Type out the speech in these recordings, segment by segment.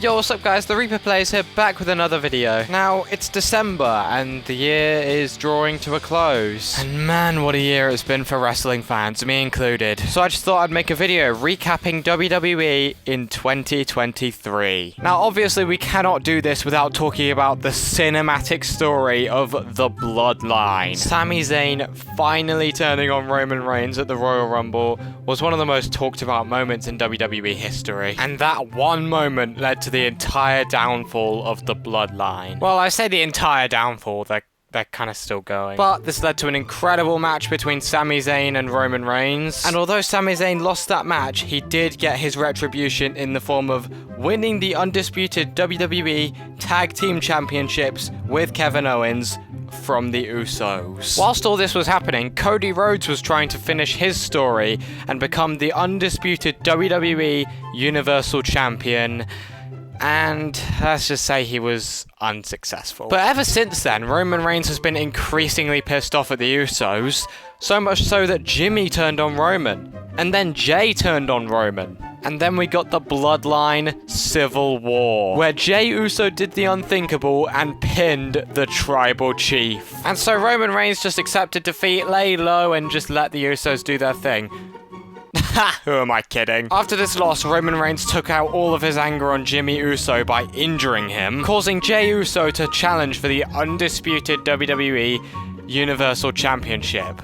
Yo, what's up guys, TheReaper Playz here, back with another video. Now, it's December, and the year is drawing to a close. And man, what a year it's been for wrestling fans, me included. So I just thought I'd make a video recapping WWE in 2023. Now, obviously we cannot do this without talking about the cinematic story of The Bloodline. Sami Zayn finally turning on Roman Reigns at the Royal Rumble was one of the most talked about moments in WWE history. And that one moment led to the entire downfall of the Bloodline. Well, I say the entire downfall, they're kind of still going. But this led to an incredible match between Sami Zayn and Roman Reigns. And although Sami Zayn lost that match, he did get his retribution in the form of winning the undisputed WWE Tag Team Championships with Kevin Owens from the Usos. Whilst all this was happening, Cody Rhodes was trying to finish his story and become the undisputed WWE Universal Champion. And let's just say he was unsuccessful. But ever since then, Roman Reigns has been increasingly pissed off at the Usos, so much so that Jimmy turned on Roman, and then Jay turned on Roman. And then we got the Bloodline Civil War, where Jey Uso did the unthinkable and pinned the Tribal Chief. And so Roman Reigns just accepted defeat, lay low, and just let the Usos do their thing. Ha! Who am I kidding? After this loss, Roman Reigns took out all of his anger on Jimmy Uso by injuring him, causing Jey Uso to challenge for the undisputed WWE Universal Championship.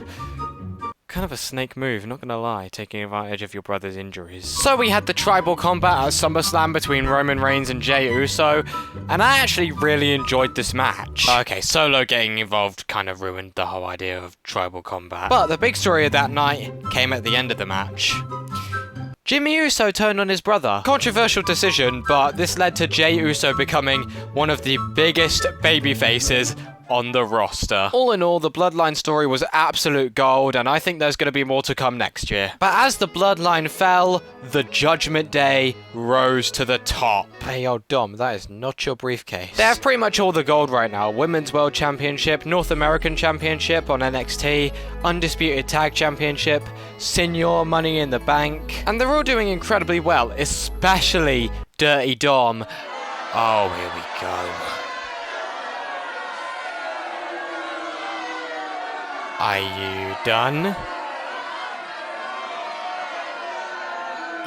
Kind of a snake move, not gonna lie, taking advantage of your brother's injuries. So we had the tribal combat at SummerSlam between Roman Reigns and Jey Uso, and I actually really enjoyed this match. Okay, Solo getting involved kind of ruined the whole idea of tribal combat. But the big story of that night came at the end of the match. Jimmy Uso turned on his brother. Controversial decision, but this led to Jey Uso becoming one of the biggest babyfaces on the roster. All in all, the Bloodline story was absolute gold, and I think there's going to be more to come next year. But as the Bloodline fell, the Judgment Day rose to the top. Hey yo, Dom, that is not your briefcase. They have pretty much all the gold right now. Women's World Championship, North American Championship on NXT, Undisputed Tag Championship, Senior Money in the Bank. And they're all doing incredibly well, especially Dirty Dom. Oh, here we go. Are you done?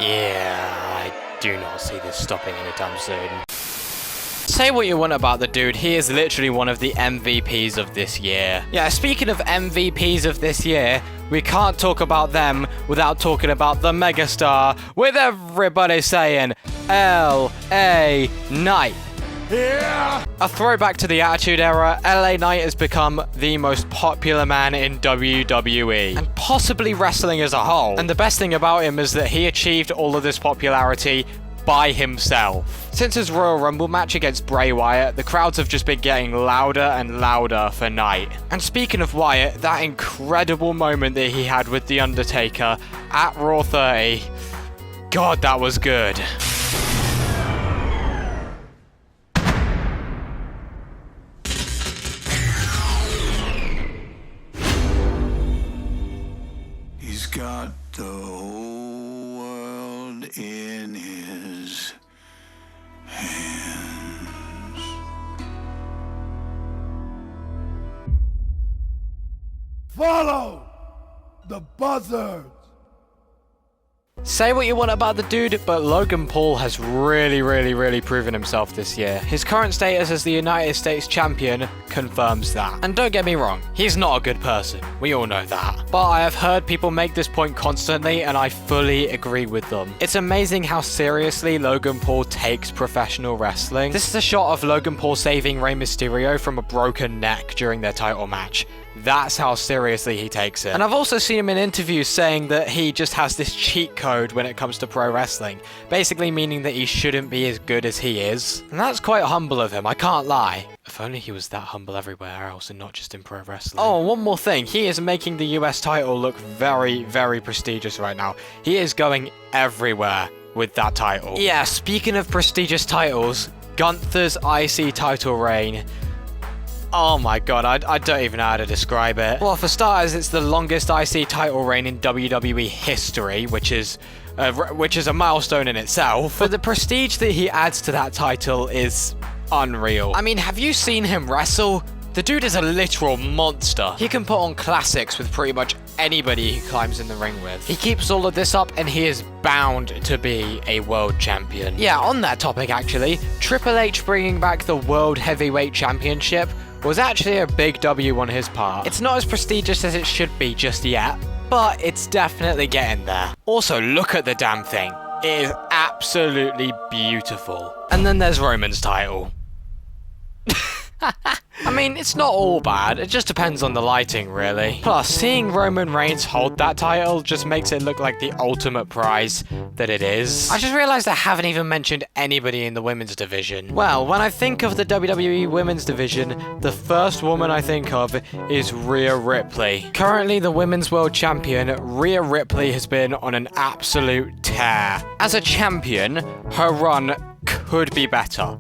Yeah, I do not see this stopping anytime soon. Say what you want about the dude, he is literally one of the MVPs of this year. Yeah, speaking of MVPs of this year, we can't talk about them without talking about the megastar, with everybody saying LA Knight. Yeah! A throwback to the Attitude Era, LA Knight has become the most popular man in WWE, and possibly wrestling as a whole. And the best thing about him is that he achieved all of this popularity by himself. Since his Royal Rumble match against Bray Wyatt, the crowds have just been getting louder and louder for Knight. And speaking of Wyatt, that incredible moment that he had with The Undertaker at Raw 30, God, that was good. He's got the whole world in his hands. Follow the buzzards. Say what you want about the dude, but Logan Paul has really proven himself this year. His current status as the United States Champion confirms that. And don't get me wrong, he's not a good person. We all know that. But I have heard people make this point constantly, and I fully agree with them. It's amazing how seriously Logan Paul takes professional wrestling. This is a shot of Logan Paul saving Rey Mysterio from a broken neck during their title match. That's how seriously he takes it. And I've also seen him in interviews saying that he just has this cheat code when it comes to pro wrestling, basically meaning that he shouldn't be as good as he is. And that's quite humble of him, I can't lie. If only he was that humble everywhere else and not just in pro wrestling. Oh, one more thing, he is making the US title look very prestigious right now. He is going everywhere with that title. Yeah, speaking of prestigious titles, Gunther's IC title reign Oh my god, I don't even know how to describe it. Well, for starters, it's the longest IC title reign in WWE history, which is a milestone in itself. But the prestige that he adds to that title is unreal. I mean, have you seen him wrestle? The dude is a literal monster. He can put on classics with pretty much anybody he climbs in the ring with. He keeps all of this up and he is bound to be a world champion. Yeah, on that topic actually, Triple H bringing back the World Heavyweight Championship was actually a big W on his part. It's not as prestigious as it should be just yet, but it's definitely getting there. Also, look at the damn thing. It is absolutely beautiful. And then there's Roman's title. I mean, it's not all bad, it just depends on the lighting, really. Plus, seeing Roman Reigns hold that title just makes it look like the ultimate prize that it is. I just realized I haven't even mentioned anybody in the women's division. Well, when I think of the WWE women's division, the first woman I think of is Rhea Ripley. Currently the women's world champion, Rhea Ripley has been on an absolute tear. As a champion, her run could be better,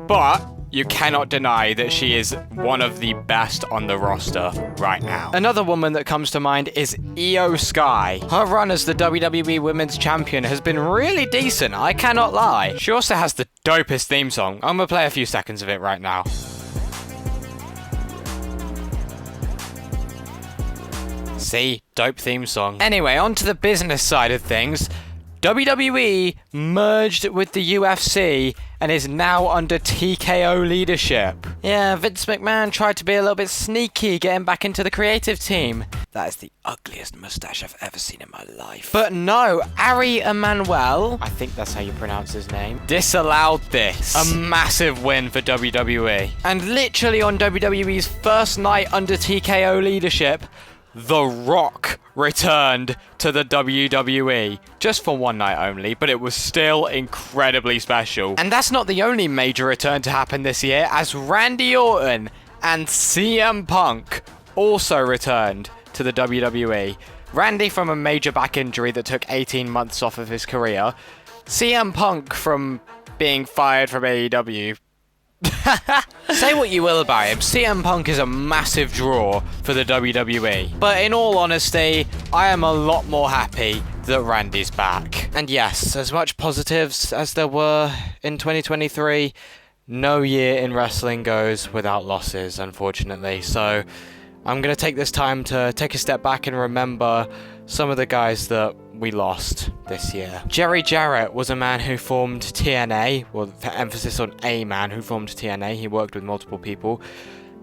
but you cannot deny that she is one of the best on the roster right now. Another woman that comes to mind is Io Sky. Her run as the WWE Women's Champion has been really decent, I cannot lie. She also has the dopest theme song. I'm gonna play a few seconds of it right now. See? Dope theme song. Anyway, on to the business side of things. WWE merged with the UFC and is now under TKO leadership. Yeah, Vince McMahon tried to be a little bit sneaky getting back into the creative team. That is the ugliest mustache I've ever seen in my life. But no, Ari Emanuel, I think that's how you pronounce his name, disallowed this. A massive win for WWE. And literally on WWE's first night under TKO leadership, The Rock returned to the WWE, just for one night only, but it was still incredibly special. And that's not the only major return to happen this year, as Randy Orton and CM Punk also returned to the WWE. Randy from a major back injury that took 18 months off of his career, CM Punk from being fired from AEW. Say what you will about him, CM Punk is a massive draw for the WWE. But in all honesty, I am a lot more happy that Randy's back. And yes, as much positives as there were in 2023, no year in wrestling goes without losses, unfortunately. So I'm going to take this time to take a step back and remember some of the guys that we lost this year. Jerry Jarrett was a man who formed TNA, well, for emphasis on a man who formed TNA. He worked with multiple people,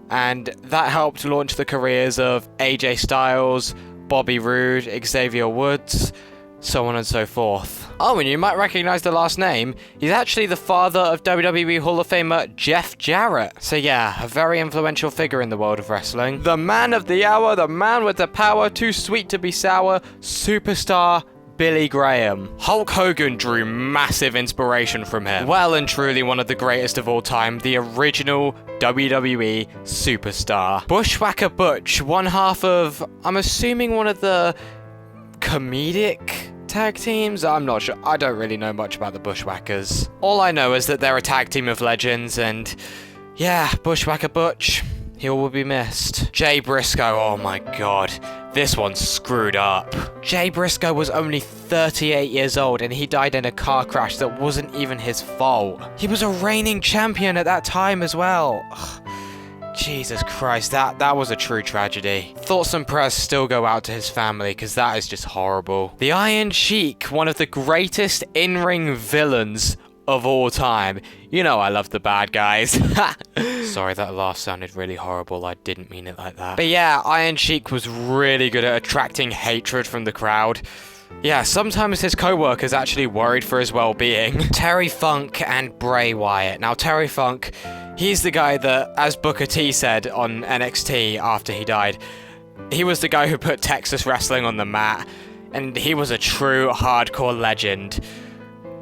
and that helped launch the careers of AJ Styles, Bobby Roode, Xavier Woods, so on and so forth. Oh, and you might recognize the last name. He's actually the father of WWE Hall of Famer Jeff Jarrett. So yeah, a very influential figure in the world of wrestling. The man of the hour, the man with the power, too sweet to be sour, superstar Billy Graham. Hulk Hogan drew massive inspiration from him. Well and truly one of the greatest of all time, the original WWE superstar. Bushwhacker Butch, one half of, I'm assuming one of the comedic tag teams? I'm not sure. I don't really know much about the Bushwhackers. All I know is that they're a tag team of legends, and yeah, Bushwhacker Butch, he will be missed. Jay Briscoe, oh my god, this one's screwed up. Jay Briscoe was only 38 years old and he died in a car crash that wasn't even his fault. He was a reigning champion at that time as well. Ugh. Jesus Christ, that was a true tragedy. Thoughts and prayers still go out to his family, because that is just horrible. The Iron Sheik, one of the greatest in-ring villains of all time. You know I love the bad guys. Sorry, that laugh sounded really horrible. I didn't mean it like that. But yeah, Iron Sheik was really good at attracting hatred from the crowd. Yeah, sometimes his co-workers actually worried for his well-being. Terry Funk and Bray Wyatt. Now, Terry Funk, he's the guy that, as Booker T said on NXT after he died, he was the guy who put Texas wrestling on the map, and he was a true hardcore legend.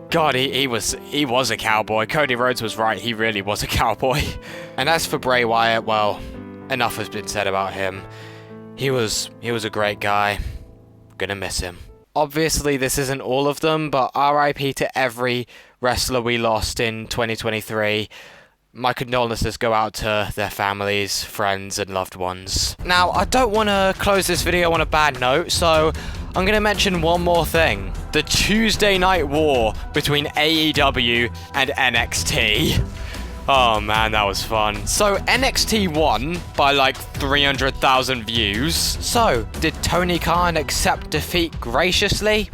God, he was a cowboy. Cody Rhodes was right, he really was a cowboy. And as for Bray Wyatt, well, enough has been said about him. He was a great guy. Gonna miss him. Obviously, this isn't all of them, but RIP to every wrestler we lost in 2023. my condolences go out to their families, friends, and loved ones. Now, I don't want to close this video on a bad note, so I'm going to mention one more thing. The Tuesday Night War between AEW and NXT. Oh man, that was fun. So NXT won by like 300,000 views. So, did Tony Khan accept defeat graciously?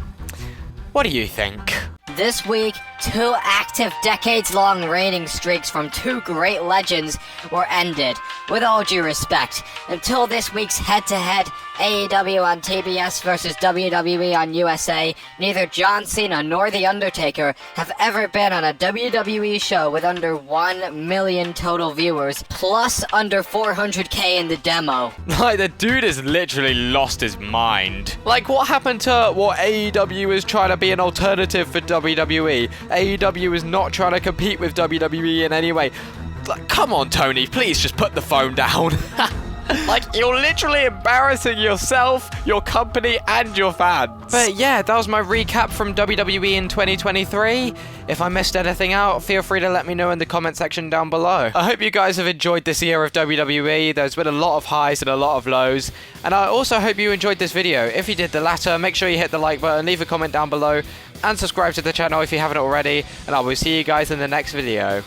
What do you think? This week, 2 active decades-long reigning streaks from 2 great legends were ended. With all due respect, until this week's head-to-head AEW on TBS versus WWE on USA, neither John Cena nor The Undertaker have ever been on a WWE show with under 1 million total viewers, plus under 400k in the demo. Like, the dude has literally lost his mind. Like, what happened to what AEW is trying to be an alternative for WWE? AEW is not trying to compete with WWE in any way. Like, come on, Tony, please just put the phone down. Like, you're literally embarrassing yourself, your company, and your fans. But yeah, that was my recap from WWE in 2023. If I missed anything out, feel free to let me know in the comment section down below. I hope you guys have enjoyed this year of WWE. There's been a lot of highs and a lot of lows. And I also hope you enjoyed this video. If you did the latter, make sure you hit the like button, leave a comment down below, and subscribe to the channel if you haven't already. And I will see you guys in the next video.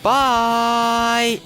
Bye!